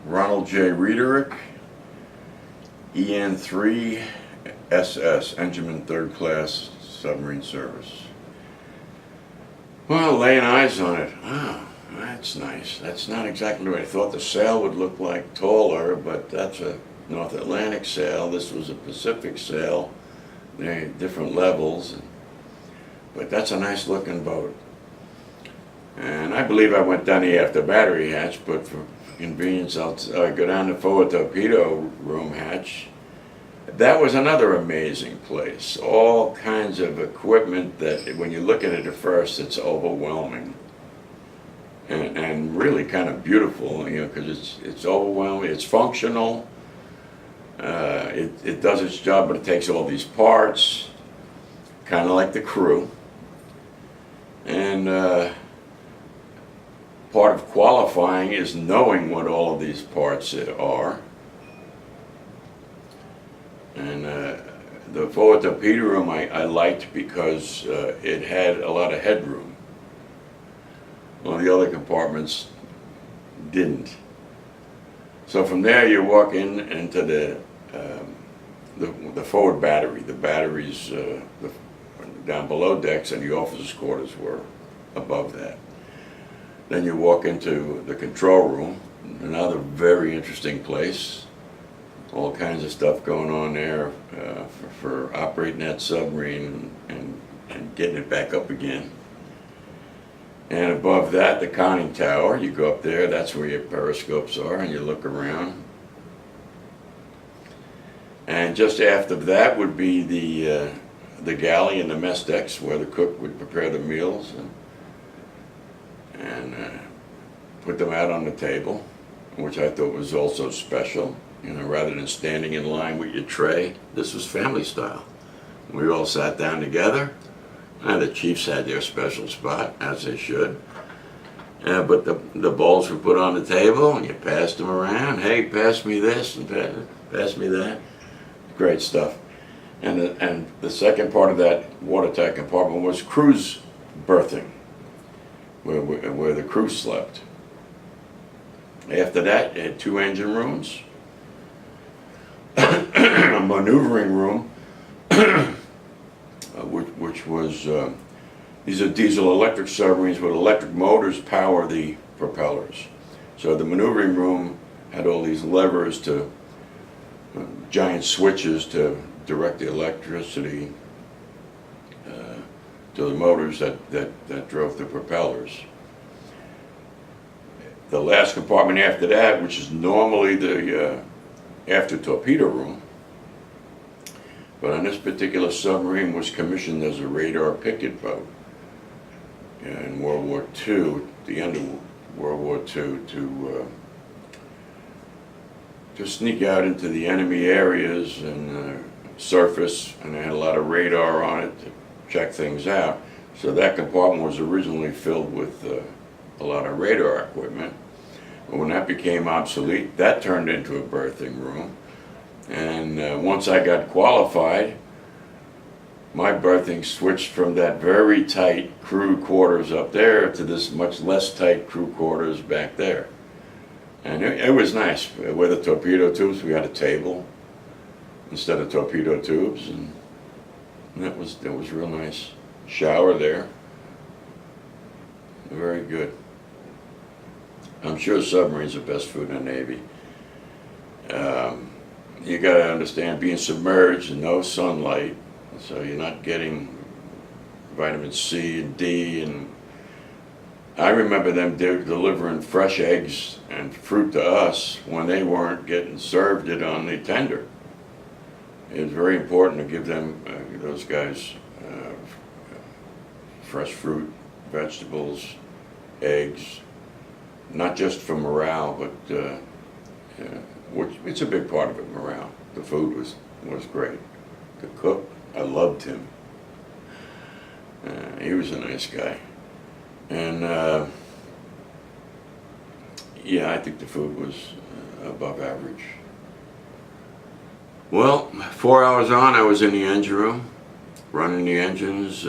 Ronald J. Riederich, EN3 SS, Engineman 3rd Class Submarine Service. Well, laying eyes on it. Oh, that's nice. That's not exactly what I thought the sail would look like, taller, but that's a North Atlantic sail. This was a Pacific sail. They're different levels, but that's a nice looking boat. And I believe I went down the after battery hatch, but for convenience I'll go down the forward torpedo room hatch. That was another amazing place. All kinds of equipment that when you look at it at first it's overwhelming. And really kind of beautiful, you know, because it's overwhelming, it's functional. It does its job, but it takes all these parts, kind of like the crew. And part of qualifying is knowing what all of these parts are. And the forward torpedo room I liked because it had a lot of headroom. Well, the other compartments didn't. So from there you walk into the forward battery. The batteries down below decks, and the officers' quarters were above that. Then you walk into the control room, another very interesting place. All kinds of stuff going on there for operating that submarine and getting it back up again. And above that, the conning tower. You go up there, that's where your periscopes are, and you look around. And just after that would be the galley and the mess decks where the cook would prepare the meals and put them out on the table, which I thought was also special. You know, rather than standing in line with your tray, this was family style. We all sat down together. The chiefs had their special spot, as they should. But the bowls were put on the table, and you passed them around. Hey, pass me this, and pass me that. Great stuff. And the second part of that watertight compartment was crew's berthing, where the crew slept. After that, it had 2 engine rooms, a maneuvering room, which was, these are diesel electric submarines with electric motors power the propellers. So the maneuvering room had all these levers to, giant switches to direct the electricity to the motors that drove the propellers. The last compartment after that, which is normally the after torpedo room, but on this particular submarine was commissioned as a radar picket boat in World War II, the end of World War II, to sneak out into the enemy areas and surface, and they had a lot of radar on it to check things out. So that compartment was originally filled with a lot of radar equipment. But when that became obsolete, that turned into a berthing room. And once I got qualified, my berthing switched from that very tight crew quarters up there to this much less tight crew quarters back there. And it was nice. With the torpedo tubes, we had a table instead of torpedo tubes, and that was real nice. Shower there. Very good. I'm sure submarines are best food in the Navy. You got to understand, being submerged and no sunlight, so you're not getting vitamin C and D. And I remember them delivering fresh eggs and fruit to us when they weren't getting served it on the tender. It was very important to give them, those guys, fresh fruit, vegetables, eggs, not just for morale, but it's a big part of it, morale. The food was great. The cook, I loved him. He was a nice guy. And yeah, I think the food was above average. Well, 4 hours on, I was in the engine room, running the engines,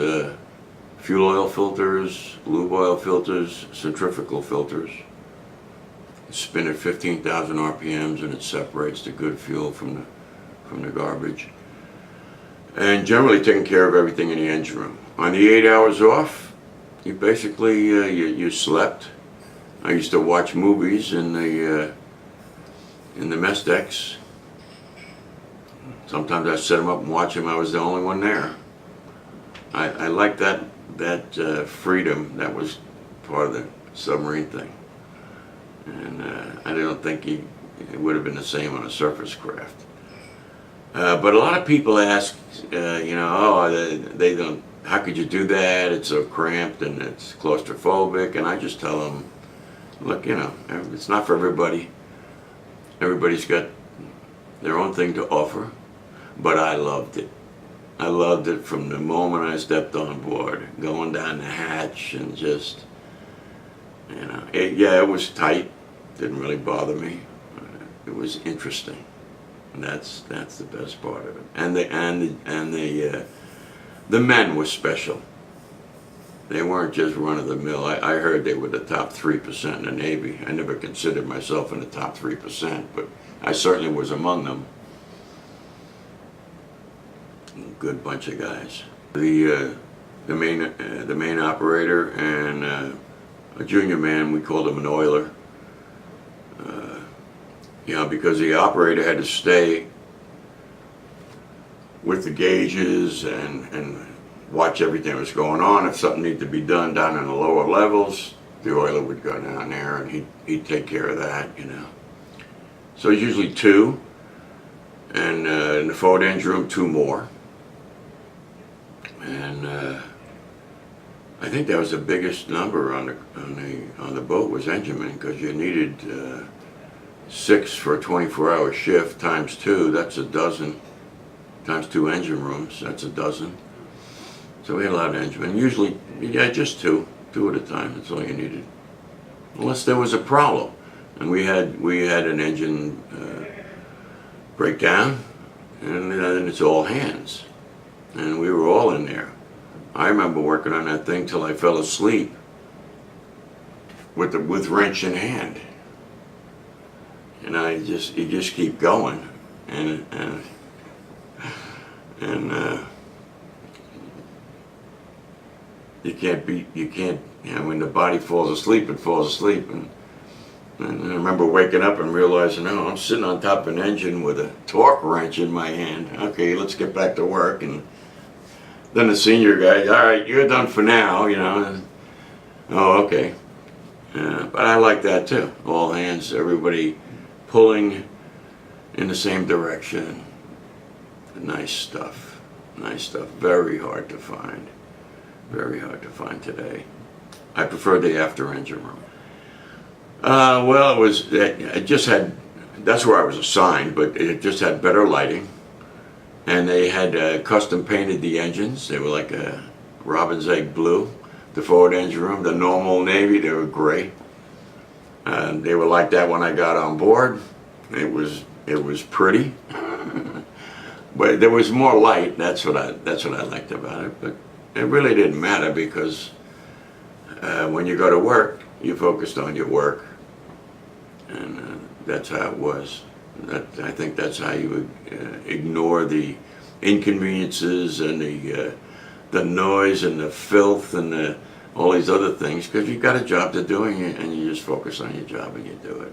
fuel oil filters, lube oil filters, centrifugal filters. spin at 15,000 RPMs, and it separates the good fuel from the garbage. And generally taking care of everything in the engine room. On the 8 hours off, you basically you slept. I used to watch movies in the mess decks. Sometimes I set them up and watch them. I was the only one there. I liked that freedom. That was part of the submarine thing. And I don't think it would have been the same on a surface craft. But a lot of people ask, they don't, how could you do that? It's so cramped and it's claustrophobic. And I just tell them, look, it's not for everybody. Everybody's got their own thing to offer. But I loved it. I loved it from the moment I stepped on board, going down the hatch and just, it was tight. Didn't really bother me. It was interesting. And that's the best part of it. And the men were special. They weren't just run of the mill. I heard they were the top 3% in the Navy. I never considered myself in the top 3%, but I certainly was among them. Good bunch of guys. The main operator and a junior man, we called him an oiler. Because the operator had to stay with the gauges and watch everything that was going on. If something needed to be done down in the lower levels, the oiler would go down there and he'd take care of that, So usually two, and in the forward engine room, two more. And I think that was the biggest number on the boat was engine men, because you needed 6 for a 24-hour shift times 2. That's a dozen. Times 2 engine rooms. That's a dozen. So we had a lot of engine men. Usually, just two at a time. That's all you needed, unless there was a problem. And we had an engine breakdown, and then it's all hands. And we were all in there. I remember working on that thing till I fell asleep with wrench in hand. And you just keep going, and you can't. When the body falls asleep, it falls asleep. And I remember waking up and realizing, I'm sitting on top of an engine with a torque wrench in my hand. Okay, let's get back to work. And then the senior guy, all right, you're done for now, Oh, okay. But I like that too. All hands, everybody pulling in the same direction. Nice stuff. Nice stuff. Very hard to find. Very hard to find today. I prefer the after engine room. It just had, that's where I was assigned, but it just had better lighting. And they had custom painted the engines. They were like a robin's egg blue. The forward engine room, the normal Navy, they were gray. They were like that when I got on board. It was pretty, but there was more light. That's what I liked about it. But it really didn't matter, because when you go to work, you focused on your work, and that's how it was. I think that's how you would ignore the inconveniences and the noise and the filth and all these other things, because you've got a job to do, and you just focus on your job and you do it.